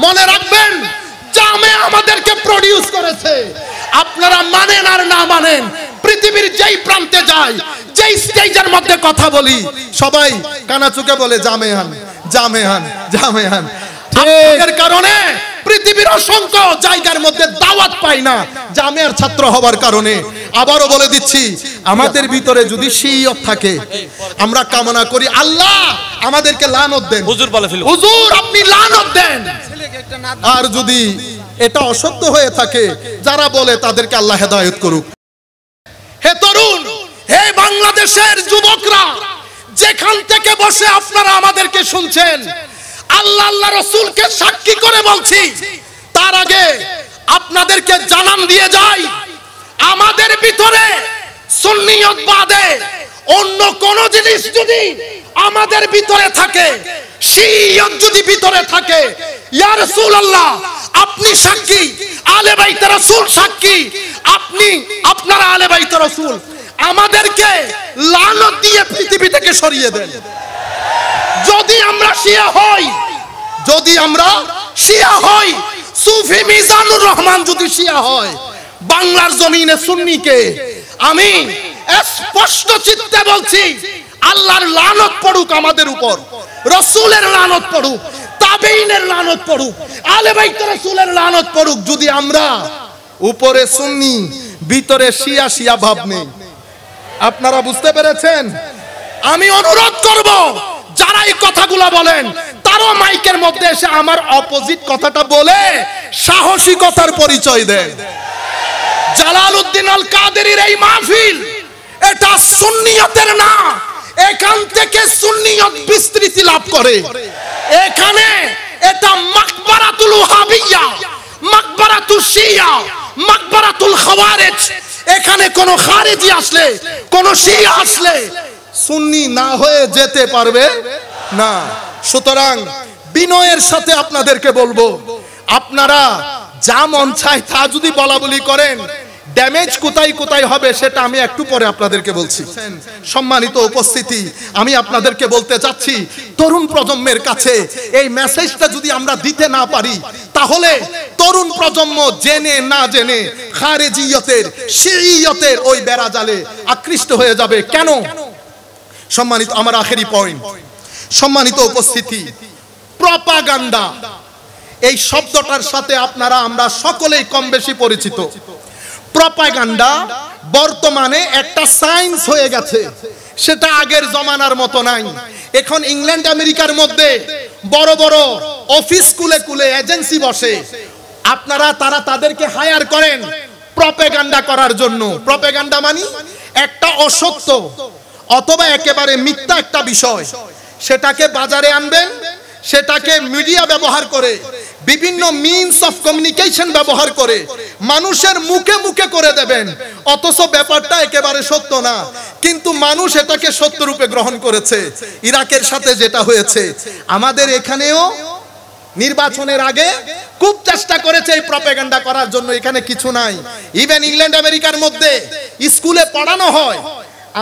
মনে রাখবেন, জামে আমাদেরকে প্রডিউস করেছে। আপনারা মানেন আর না মানেন, পৃথিবীর যেই প্রান্তে যাই, যেই স্টেজের মধ্যে কথা বলি, সবাই কানাচুকে বলে জামেহান জামেহান জামেহান। এর কারণে পৃথিবীর অসংখ্য জায়গার মধ্যে দাওয়াত পাই না, জামিয়ার ছাত্র হওয়ার কারণে। আবারও বলে দিচ্ছি, আমাদের ভিতরে যদি শিয়ত থাকে, আমরা কামনা করি আল্লাহ আমাদেরকে লানত দেন, হুজুর বলে ফেলুন, হুজুর আপনি লানত দেন। আর যদি এটা অসত্য হয়ে থাকে, যারা বলে তাদেরকে আল্লাহ হেদায়েত করুক। হে তরুণ, হে বাংলাদেশের যুবকরা, যেখান থেকে বসে আপনারা আমাদেরকে শুনছেন, আল্লাহ আল্লাহ রাসূলকে সাক্ষী করে বলছি, তার আগে আপনাদেরকে জানান দিয়ে যাই, আমাদের ভিতরে সুন্নিয়ত বাদে অন্য কোন জিনিস যদি আমাদের ভিতরে থাকে, শিয়ত যদি ভিতরে থাকে, ইয়া রাসূলুল্লাহ আপনি সাক্ষী, আলে বাইত রাসূল সাক্ষী, আপনারা আলে বাইত রাসূল, আমাদেরকে লানত দিয়ে পৃথিবী থেকে সরিয়ে দেন। যদি আমরা শিয়া হই, যদি আমরা শিয়া হই, সুফি মিজানুর রহমান যদি শিয়া হয়, বাংলার জমিনে সুন্নিকে আমি স্পষ্ট চিত্তে বলছি, আল্লাহর লানত পড়ুক আমাদের উপর, রাসূলের লানত পড়ুক, তাবেঈনের লানত পড়ুক, আলে বাইত রাসূলের লানত পড়ুক, যদি আমরা উপরে সুন্নি ভিতরে শিয়া শিয়া ভাব নেই। আপনারা বুঝতে পেরেছেন? আমি অনুরোধ করব, যারা এই কথাগুলো বলেন, তারও মাইকের মধ্যে এসে আমার অপোজিট কথাটা বলে সাহসিকতার পরিচয় দেয়। জালালউদ্দিন আল কাদেরীর এই মাহফিল, এটা সুন্নিয়তের না, এখান থেকে সুন্নিয়ত বিস্তৃতি লাভ করে। এখানে এটা মাকবারাতুল ওয়াহাবিয়া, মাকবারাতুল শিয়া, মাকবারাতুল খাওয়ারিজ। এখানে কোন খারেজি আসলে, কোন শিয়া আসলে সুন্নি না হয়ে যেতে পারবে না। সুতরাং বিনয়ের সাথে আপনাদেরকে বলবো, আপনারা যা মন চায় তা যদি বলা বলি করেন, ড্যামেজ কোথায় কোথায় হবে সেটা আমি একটু পরে আপনাদেরকে বলছি। সম্মানিত উপস্থিতি, আমি আপনাদেরকে বলতে চাচ্ছি, তরুণ প্রজন্মের কাছে এই মেসেজটা যদি আমরা দিতে না পারি, তাহলে তরুণ প্রজন্ম জেনে না জেনে খারেজিয়তের, শিইয়তের ওই বেড়াজালে আকৃষ্ট হয়ে যাবে। কেন? সম্মানিত, আমার আখেরি পয়েন্ট, সম্মানিত উপস্থিতি, প্রপাগান্ডা এই শব্দটার সাথে আমরা সকলেই কম বেশি পরিচিত। প্রপাগান্ডা বর্তমানে একটা সায়েন্স হয়ে গেছে, সেটা আগের জমানার মতো নাই। এখন ইংল্যান্ড আমেরিকার মধ্যে বড় বড় অফিস কুলে কুলে এজেন্সি বসে, তারা তাদেরকে হায়ার করেন প্রপাগান্ডা করার জন্য। প্রপাগান্ডা মানে একটা অসত্য অথবা একেবারে মিথ্যা একটা বিষয়, সেটাকে বাজারে আনবেন, সেটাকে মিডিয়া ব্যবহার করে, বিভিন্ন মিনস অফ কমিউনিকেশন ব্যবহার করে মানুষের মুখে মুখে করে দেবেন, অথচ ব্যাপারটা একেবারে সত্য না, কিন্তু মানুষ এটাকে সত্য রূপে গ্রহণ করেছে। ইরাকের সাথে যেটা হয়েছে, আমাদের এখানেও নির্বাচনের আগে খুব চেষ্টা করেছে এই প্রপাগান্ডা করার জন্য। এখানে কিছু নাই। ইভেন ইংল্যান্ড আমেরিকার মধ্যে স্কুলে পড়ানো হয়।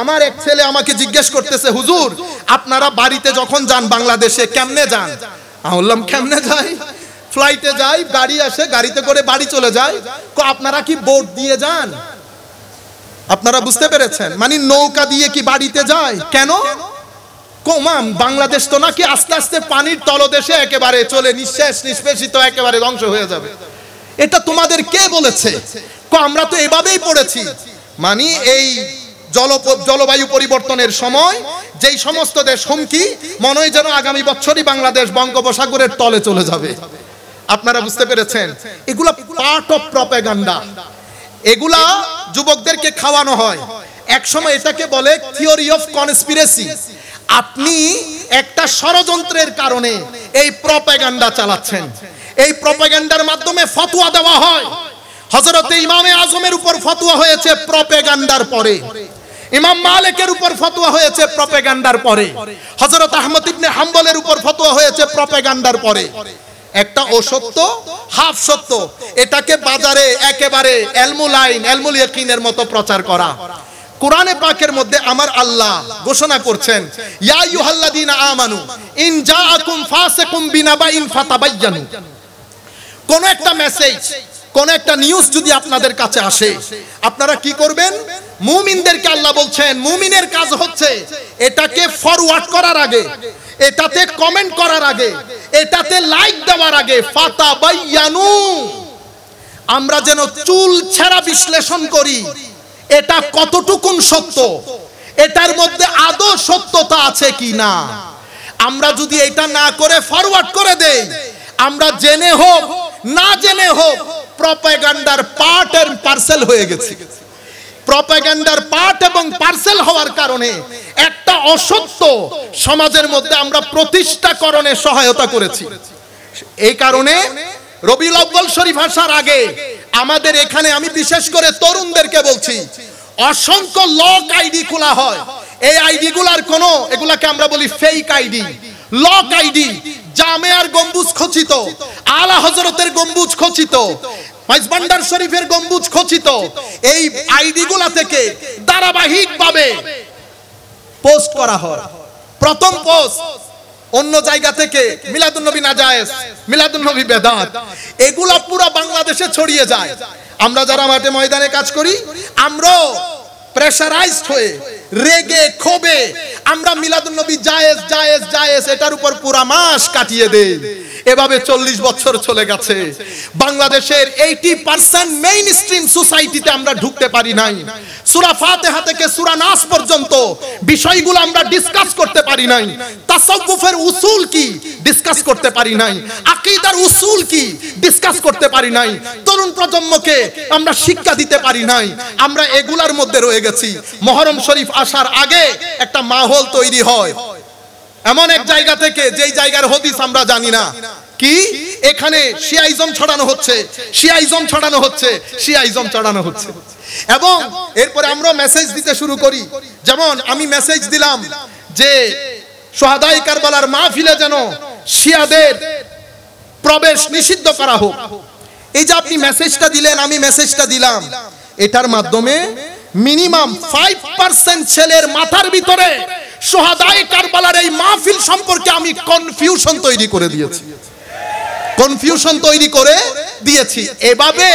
আমার এক ছেলে আমাকে জিজ্ঞেস করতেছে, হুজুর আপনারা বাড়িতে যখন যান বাংলাদেশে কেমনে যান? আমি বললাম কেমনে যাই? ফ্লাইটে যাই, গাড়ি আসে, গাড়িতে করে বাড়ি চলে যায়। আপনারা কি বোট দিয়ে যান? আপনারা বুঝতে পেরেছেন? মানে নৌকা দিয়ে কি বাড়িতে যায়? কেন? কমাম বাংলাদেশ তো নাকি আস্তে আস্তে পানির তলদেশে একেবারে চলে, নিঃশেষ নিষ্পেষিত একেবারে ধ্বংস হয়ে যাবে। এটা তোমাদের কে বলেছে? আমরা তো এভাবেই পড়েছি। মানে এই জলবায়ু পরিবর্তনের সময় যেই সমস্ত দেশ হুমকি, মনে হয় যেন আগামী বছরই বাংলাদেশ বঙ্গোপসাগরের তলে চলে যাবে। আপনারা বুঝতে পেরেছেন? এগুলা পার্ট অফ প্রপাগান্ডা, এগুলা যুবকদেরকে খাওয়ানো হয়। এক সময় এটাকে বলে থিওরি অফ কনস্পিরেসি। আপনি একটা ষড়যন্ত্রের কারণে এই প্রপাগান্ডা চালাচ্ছেন। এই প্রপাগান্ডার মাধ্যমে ফতোয়া দেওয়া হয়। হযরত ইমামে আজমের উপর ফতোয়া হয়েছে প্রপাগান্ডার পরে, ইমাম মালিকের উপর ফতোয়া হয়েছে প্রপাগান্ডার পরে, হযরত আহমদ ইবনে হাম্বলের উপর ফতোয়া হয়েছে প্রপাগান্ডার পরে। একটা অসত্য, হাফ সত্য, এটাকে বাজারে একেবারে এলমুল আইন, এলমুল ইয়াকিনের মতো প্রচার করা। কোরআনে পাকের মধ্যে আমার আল্লাহ ঘোষণা করছেন, ইয়া আইয়ুহাল্লাযীনা আমানু ইন জাআকুম ফাসিকুম বিনাবাইন ফাতাবায়্যানু। কোন একটা মেসেজ, কোন একটা নিউজ যদি আপনাদের কাছে আসে, আপনারা কি করবেন? মুমিনদেরকে আল্লাহ বলছেন মুমিনের কাজ হচ্ছে এটাকে ফরওয়ার্ড করার আগে, এটাতে কমেন্ট করার আগে, এটাতে লাইক দেওয়ার আগে ফাতাবায়ানু, আমরা যেন চুল ছেঁড়া বিশ্লেষণ করি এটা কতটুকুন সত্য, এটার মধ্যে আদৌ সত্যতা আছে কি না। আমরা যদি এটা না করে ফরওয়ার্ড করে দেই, আমরা জেনে হোক না জেনে হোক প্রপাগান্ডার পার্ট এর পার্সেল হয়ে গেছে। প্রপাগান্ডার পার্ট এবং পার্সেল হওয়ার কারণে একটা অসত্য সমাজের মধ্যে আমরা প্রতিষ্ঠাকরণে সহায়তা করেছি। এই কারণে রবিউল আউয়াল শরীফ আসার আগে আমাদের এখানে, আমি বিশেষ করে তরুণদেরকে বলছি, অসংখ্য লক আইডি খোলা হয়। এই আইডি গুলার কোনো, এগুলাকে আমরা বলি ফেক আইডি, লক আইডি। জামেয়ার গম্বুজ খচিত, আলা হযরতের গম্বুজ খচিত, মাইজবান্ডার শরীফের গম্বুজ খচিত। এই আইডি গুলা থেকে ধারাবাহিকভাবে পোস্ট করা হয়। প্রথম পোস্ট অন্য জায়গা থেকে মিলাদুন নবী নাজায়েজ, মিলাদুন নবী বেদাত, এগুলা পুরো বাংলাদেশে ছড়িয়ে যায়। আমরা যারা মাঠে ময়দানে কাজ করি, আমরাও প্রেসারাইজড হয়ে রেগে ক্ষোভে আমরা মিলাদুন নবী জায়েজ জায়েজ জায়েজ এটার উপর পুরা মাস কাটিয়ে দেই। এভাবে 40 বছর চলে গেছে। বাংলাদেশের 80% মেইন স্ট্রিম সোসাইটিতে আমরা ঢুকতে পারি নাই। সূরা ফাতিহা থেকে সূরা নাস পর্যন্ত বিষয়গুলো আমরা ডিসকাস করতে পারি নাই। তাসাউফের উসুল কি ডিসকাস করতে পারি নাই, আকীদার উসুল কি ডিসকাস করতে পারি নাই, তরুণ প্রজন্মকে আমরা শিক্ষা দিতে পারি নাই। আমরা এগুলার মধ্যে রয়ে গেছি। মুহররম শরীফ আসার আগে একটা মাহল তৈরি হয় এমন এক জায়গা থেকে, যেই জায়গার হাদিস আমরা জানি না। কি এখানে শিয়াইজম ছড়ানো হচ্ছে, শিয়াইজম ছড়ানো হচ্ছে, শিয়াইজম ছড়ানো হচ্ছে। এবং এরপরে আমরা মেসেজ দিতে শুরু করি। যেমন আমি মেসেজ দিলাম যে শুহাদায়ে কারবালার মাহফিলে যেন শিয়াদের প্রবেশ নিষিদ্ধ করা হোক। এই যে আপনি মেসেজটা দিলেন, আমি মেসেজটা দিলাম, এটার মাধ্যমে মিনিমাম 5% ছেলের মাথার ভিতরে শুহাদায়ে কারবালার এই মাহফিল সম্পর্কে আমি কনফিউশন তৈরি করে দিয়েছি, কনফিউশন তৈরি করে দিয়েছি। এভাবে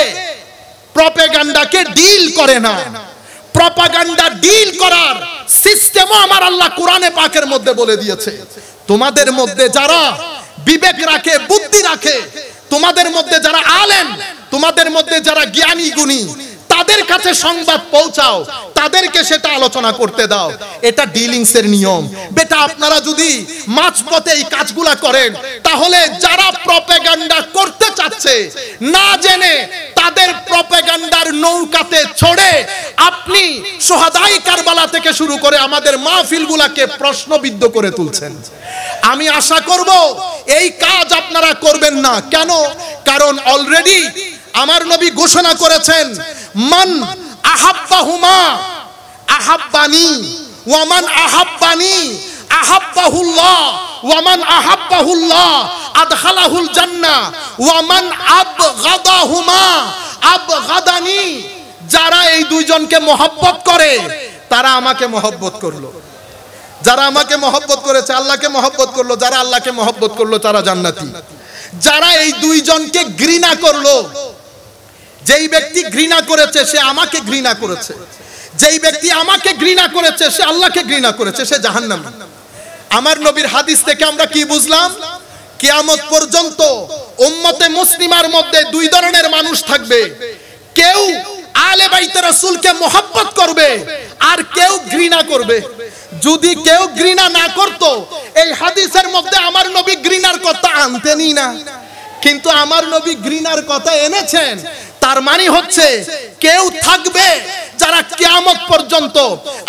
প্রপাগান্ডাকে ডিল করে না। প্রপাগান্ডা ডিল করার সিস্টেমও আমার আল্লাহ কোরআনে পাকের মধ্যে বলে দিয়েছে। তোমাদের মধ্যে যারা বিবেক রাখে, বুদ্ধি রাখে, তোমাদের মধ্যে যারা আলেম, তোমাদের মধ্যে যারা জ্ঞানী গুণী, তাদের কাছে সংবাদ পৌঁছাও, তাদেরকে সেটা আলোচনা করতে দাও। এটা ডিলিংস এর নিয়ম। বেটা আপনারা যদি মাঝপথে এই কাজগুলা করেন, তাহলে যারা প্রপাগান্ডা করতে চাচ্ছে না জেনে তাদের প্রপাগান্ডার নৌকাতে চড়ে আপনি শুহাদায়ে কারবালা থেকে শুরু করে আমাদের মাহফিলগুলাকে প্রশ্নবিদ্ধ করে তুলছেন। আমি আশা করব এই কাজ আপনারা করবেন না। কেন? কারণ অলরেডি আমার নবী ঘোষণা করেছেন, মান আহাব্বাহুমা আহাব্বানি ওয়া মান আহাব্বানি আহাব্বাহুল্লাহ ওয়া মান আহাব্বাহুল্লাহ আদখালাহুল জান্নাহ ওয়া মান আবগাদাহুমা আবগাদানি। যারা এই দুইজনকে মহব্বত করে তারা আমাকে মহব্বত করলো। যারা আমাকে মহব্বত করেছে আল্লাহকে মহব্বত করলো, যারা আল্লাহকে মহব্বত করলো তারা জান্নাতি। যারা এই দুইজনকে ঘৃণা করলো, যেই ব্যক্তি ঘৃণা করেছে সে আমাকে ঘৃণা করেছে, যেই ব্যক্তি আমাকে ঘৃণা করেছে সে আল্লাহকে ঘৃণা করেছে, সে জাহান্নামী। আমার নবীর হাদিস থেকে আমরা কি বুঝলাম? কিয়ামত পর্যন্ত উম্মতে মুসলিমার মধ্যে দুই ধরনের মানুষ থাকবে। কেউ আলে বাইতে রাসূলকে মহব্বত করবে আর কেউ ঘৃণা করবে। যদি কেউ ঘৃণা না করত, এই হাদিসের মধ্যে আমার নবী ঘৃণার কথা আনতেনই না। কিন্তু আমার নবী ঘৃণার কথা এনেছেন। তার মানে হচ্ছে কেউ থাকবে যারা কিয়ামত পর্যন্ত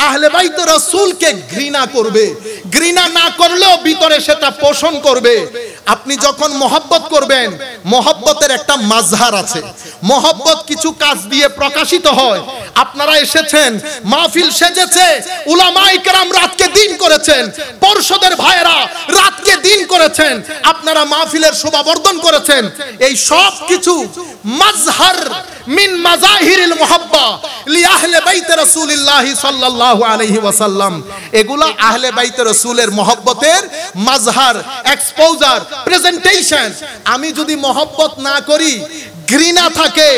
আহলে বাইত রাসূলকে ঘৃণা করবে, ঘৃণা না করলেও ভিতরে সেটা পোষণ করবে। আপনি যখন মহব্বত করবেন, মহব্বতের একটা মাজহার আছে। মহব্বত কিছু কাজ দিয়ে প্রকাশিত হয়। আপনারা এসেছেন, মাহফিল সেজেছে, উলামায়ে কেরাম রাতকে দিন করেছেন, পর্ষদের ভাইরা রাতকে দিন করেছেন, আপনারা মাহফিলের শোভাবর্ধন করেছেন। এই সব কিছু মাজহার মিন মাযাহিরিল মুহাব্বা লি আহলে বাইত রাসূলিল্লাহ সাল্লাল্লাহু আলাইহি ওয়াসাল্লাম। এগুলা আহলে বাইত রাসূলের মহব্বতের মাজহার, এক্সপোজার, প্রেজেন্টেশন। আমি যদি মহব্বত না করি, ঘৃণা থাকে,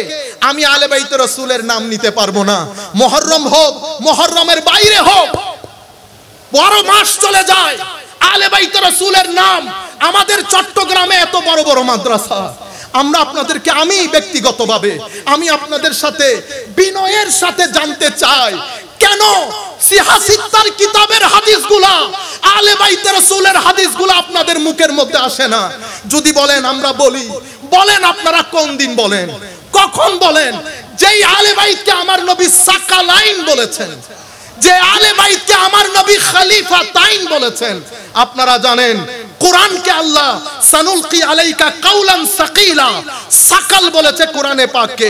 আমি আহলে বাইত রাসূলের নাম নিতে পারবো না। মুহররম হোক, মুহররমের বাইরে হোক, 12 মাস চলে যায়, আহলে বাইত রাসূলের নাম। আমাদের চট্টগ্রামে এত বড় বড় মাদ্রাসা, আমরা আপনাদেরকে, আমি ব্যক্তিগতভাবে আমি আপনাদের সাথে বিনয়ের সাথে জানতে চাই, কেন সিহাসিত্তার কিতাবের হাদিসগুলা, আহলে বাইত রাসূলের হাদিসগুলা আপনাদের মুখের মধ্যে আসে না? যদি বলেন আমরা বলি, বলেন আপনারা কোন দিন বলেন, কখন বলেন? যেই আহলে বাইতকে আমার নবী সাকালাইন বলেছেন, যে আহলে বাইতকে আমার নবী খলিফা তাইন বলেছেন, আপনারা জানেন কোরআনকে আল্লাহ সানুলকি আলাইকা কাউলান সাকিলা সাকাল বলেছে কোরআনে পাককে,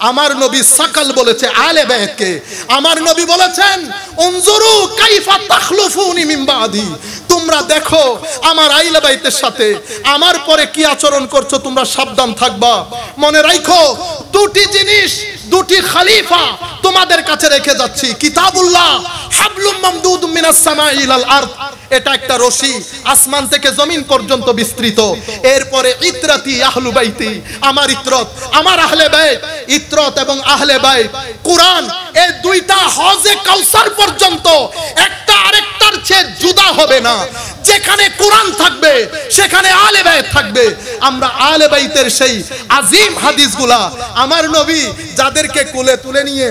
আমার নবী সাকাল বলেছে আহলে বাইতকে। আমার নবী বলেছেন উনজুরু কাইফা তাখলুফুনি মিন বাদি, তোমরা দেখো আমার আহলে বাইতের সাথে আমার পরে কি আচরণ করছো, তোমরা সাবধান থাকবা। মনে রাখো দুটি জিনিস, দুটি খলিফা তোমাদের কাছে রেখে যাচ্ছি। কিতাবুল্লাহ হাবলুম মামদুদুম মিনাস সামাই ইলাল আরদ, এটা একটা রশি আসমান থেকে জমিন পর্যন্ত বিস্তৃত। এরপরে ইতরাতি আহলু বাইতি, আমার ইতরত, আমার আহলে বাইত। ইতরত এবং আহলে বাইত, কোরআন, এই দুইটা হজে কাউসার পর্যন্ত একটা আরেকটার চেয়ে জুদা হবে না। যেখানে কোরআন থাকবে সেখানে আহলে বাইত থাকবে। আমরা আহলে বাইতের সেই আজিম হাদিসগুলা, আমার নবী যাদেরকে কোলে তুলে নিয়ে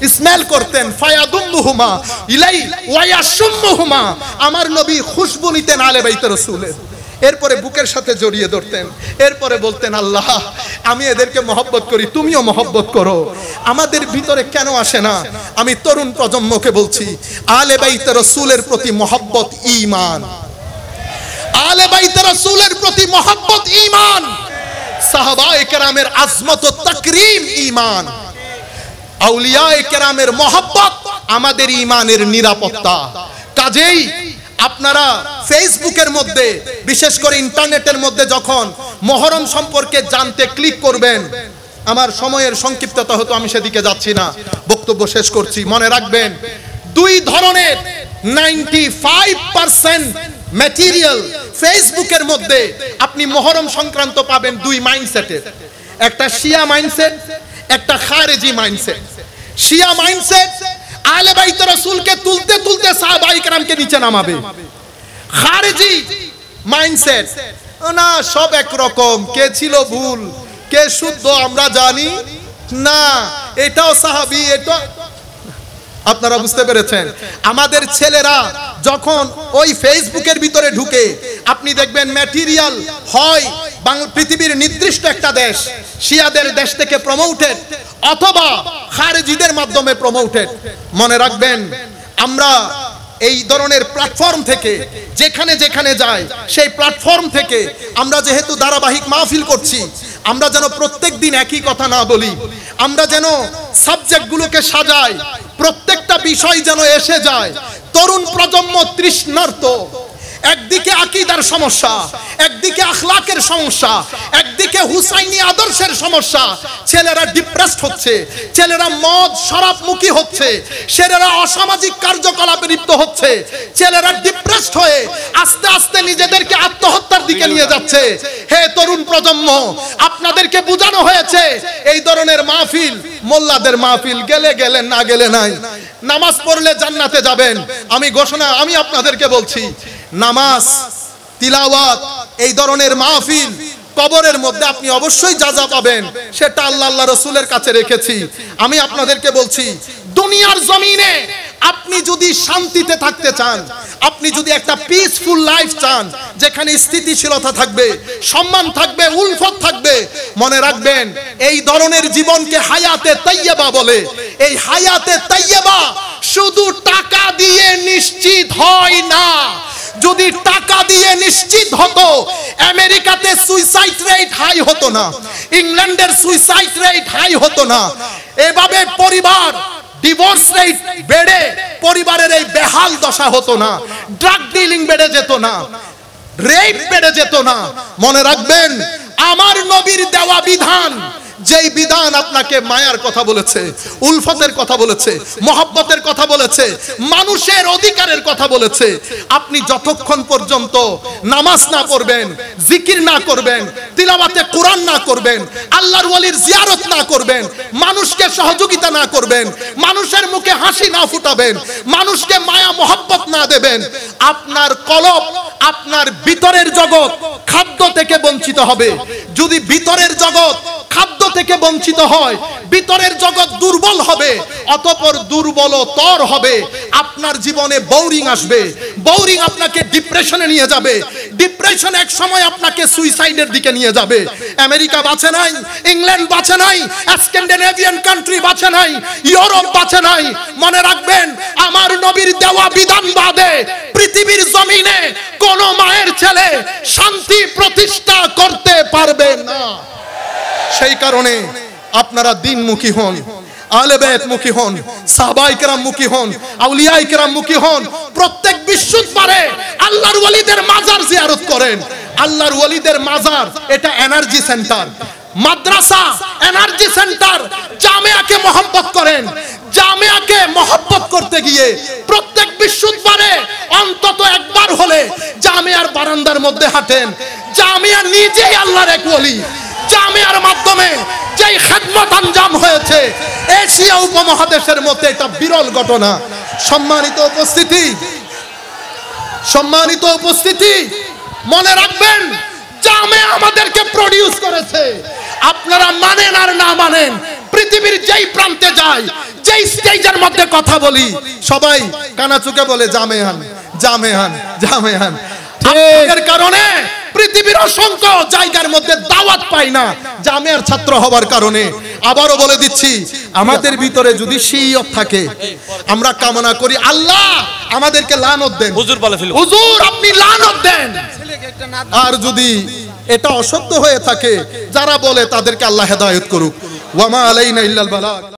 ইসমাইল করতেন ফায়াদুমুহুমা ইলাই ওয়া ইয়াশুমুহুমা, আমার নবী খুশবু নিতেন আহলে বাইত রাসূলের, এরপরে বুকের সাথে জড়িয়ে ধরতেন, এরপরে বলতেন আল্লাহ আমি এদেরকে মহব্বত করি, তুমিও মহব্বত করো। আমাদের ভিতরে কেন আসে না? আমি তরুণ প্রজন্মকে বলছি, আহলে বাইত রাসূলের প্রতি মহব্বত ঈমান, আহলে বাইত রাসূলের প্রতি মহব্বত ঈমান, সাহাবায়ে কেরামের আজমত ও তাকরীম ঈমান, আউলিয়ায়ে কেরামের মহব্বত আমাদের ঈমানের নিরাপত্তা। কাজেই আপনারা ফেসবুকের মধ্যে, বিশেষ করে ইন্টারনেটের মধ্যে যখন মুহররম সম্পর্কে জানতে ক্লিক করবেন, আমার সময়ের সংক্ষিপ্ততা হতো, আমি সেদিকে যাচ্ছি না, বক্তব্য শেষ করছি। মনে রাখবেন দুই ধরনের 95% ম্যাটেরিয়াল ফেসবুকের মধ্যে আপনি মুহররম সংক্রান্ত পাবেন দুই মাইন্ডসেটের, একটা শিয়া মাইন্ডসেট, একটা খারেজি মাইন্ডসেট। শিয়া মাইন্ডসেট আহলে বাইত রাসূলকে তুলতে তুলতে সাহাবায়ে কেরামকে নিচে নামাবে। খারেজি মাইন্ডসেট, না সব এক রকম, কে ছিল ভুল কে শুদ্ধ আমরা জানি না, এটাও সাহাবী, এটা আপনারা বুঝতে পেরেছেন। আমাদের ছেলেরা যখন ওই ফেসবুকের ভিতরে ঢুকে, আপনি দেখবেন ম্যাটেরিয়াল হয় পৃথিবীর নির্দিষ্ট একটা দেশ, শিয়াদের দেশ থেকে প্রমোটেড, অথবা খারেজিদের মাধ্যমে প্রমোটেড। মনে রাখবেন আমরা এই ধরনের প্ল্যাটফর্ম থেকে যেখানে যেখানে যাই, সেই প্ল্যাটফর্ম থেকে আমরা যেহেতু ধারাবাহিক মাহফিল করছি, আমরা যেন প্রত্যেক দিন একই কথা না বলি, আমরা যেন সাবজেক্টগুলোকে সাজাই, প্রত্যেকটা বিষয় যেন এসে যায়। তরুণ প্রজন্ম তৃষ্ণার্ত, একদিকে আকীদার সমস্যা, একদিকে আখলাকের সমস্যা, একদিকে হুসাইনি আদর্শের সমস্যা। ছেলেরা ডিপ্রেসড হচ্ছে, ছেলেরা মদ শরাবমুখী হচ্ছে, ছেলেরা অসামাজিক কার্যকলাপে লিপ্ত হচ্ছে, ছেলেরা ডিপ্রেসড হয়ে আস্তে আস্তে নিজেদেরকে আত্মহত্যার দিকে নিয়ে যাচ্ছে। হে তরুণ প্রজন্ম, আপনাদেরকে বোঝানো হয়েছে এই ধরনের মাহফিল মোল্লাদের মাহফিল, গেলে গেলেন না গেলে নাই, নামাজ পড়লে জান্নাতে যাবেন। আমি আপনাদেরকে বলছি, নামাজ তিলাওয়াত এই ধরনের মাহফিল কবরের মধ্যে আপনি অবশ্যই যা পাবেন সেটা আল্লাহ রাসূলের কাছে রেখেছি। আমি আপনাদেরকে বলছি, দুনিয়ার জমিনে আপনি যদি শান্তিতে থাকতে চান, আপনি যদি একটা পিসফুল লাইফ চান, যেখানে স্থিতিশীলতা থাকবে, সম্মান থাকবে, উলফত থাকবে, মনে রাখবেন এই ধরনের জীবনকে হায়াতে তাইয়্যিবা বলে। এই হায়াতে তাইয়্যিবা শুধু টাকা দিয়ে নিশ্চিত হয় না। যদি টাকা দিয়ে নিশ্চিত হতো, আমেরিকাতে সুইসাইড রেট হাই হতো না, ইংল্যান্ডের সুইসাইড রেট হাই হতো না, এভাবে পরিবার ডিভোর্স রেট বেড়ে পরিবারের এই বেহাল দশা হতো না, ড্রাগ ডিলিং বেড়ে যেত না, রেপ বেড়ে যেত না। মনে রাখবেন আমার নবীর দেওয়া বিধান, যেই বিধান আপনাকে মায়ার কথা বলেছে, উলফতের কথা বলেছে, মহব্বতের কথা বলেছে, মানুষের অধিকারের কথা বলেছে, আপনি যতক্ষণ পর্যন্ত নামাজ না পড়বেন, জিকির না করবেন, তিলাওয়াতে কোরআন না করবেন, আল্লাহর ওয়ালির জিয়ারত না করবেন, মানুষকে সহযোগিতা না করবেন, মানুষের মুখে হাসি না ফুটাবেন, মানুষকে মায়া মহব্বত না দেবেন, আপনার কলব, আপনার ভিতরের জগৎ খাদ্য থেকে বঞ্চিত হবে। যদি ভিতরের জগৎ খাদ্য থেকে বঞ্চিত হয়, ভিতরের জগৎ দুর্বল হবে, অতঃপর দুর্বলতর হবে, আপনার জীবনে বোরিং আসবে, বোরিং আপনাকে ডিপ্রেশনে নিয়ে যাবে, ডিপ্রেশন এক সময় আপনাকে সুইসাইডের দিকে নিয়ে যাবে। আমেরিকা বাঁচে নাই, ইংল্যান্ড বাঁচে নাই, স্ক্যান্ডিনেভিয়ান কান্ট্রি বাঁচে নাই, ইউরোপ বাঁচে নাই। মনে রাখবেন, আমার নবীর দেওয়া বিধান বাদে পৃথিবীর জমিনে কোন মায়ের ছেলে শান্তি প্রতিষ্ঠা করতে পারবে না। সেই কারণে আপনারা দিনমুখী হন, আহলে বাইত মুখী হন, সাহাবায়ে কেরাম মুখী হন, আউলিয়ায়ে কেরাম মুখী হন। প্রত্যেক বৃহস্পতিবারে আল্লাহর ওয়ালিদের মাজার জিয়ারত করেন। আল্লাহর ওয়ালিদের মাজার এটা এনার্জি সেন্টার, মাদ্রাসা এনার্জি সেন্টার। জামিয়াকে মহব্বত করেন। জামিয়াকে মহব্বত করতে গিয়ে প্রত্যেক বৃহস্পতিবারে অন্তত একবার হলে জামিয়ার বারান্দার মধ্যে হাঁটেন। জামিয়া নিজেই আল্লাহর এক ওয়ালি। জামিয়ার মাধ্যমে যেই খেদমত আঞ্জাম হয়েছে এশিয়া উপমহাদেশের মধ্যে এটা বিরল ঘটনা। সম্মানিত উপস্থিতি, মনে রাখবেন, জামিয়া আমাদেরকে প্রডিউস করেছে। আপনারা মানেন আর না মানেন, পৃথিবীর যেই প্রান্তে যায়, যেই স্টেজের মধ্যে কথা বলি, সবাই কানাচুকে বলে জামিয়ান, জামিয়ান, জামিয়ান। এর কারণে পৃথিবীর অসংখ্য জায়গার মধ্যে দাওয়াত পাই না, জামিয়ার ছাত্র হওয়ার কারণে। আবারও বলে দিচ্ছি, আমাদের ভিতরে যদি শিয়ত থাকে, আমরা কামনা করি আল্লাহ আমাদেরকে লানত দেন, হুজুর আপনি লানত দেন। আর যদি এটা অসত্য হয়ে থাকে, যারা বলে তাদেরকে আল্লাহ হেদায়েত করুক। ওয়া মা আলাইনা ইল্লাল বালাগ।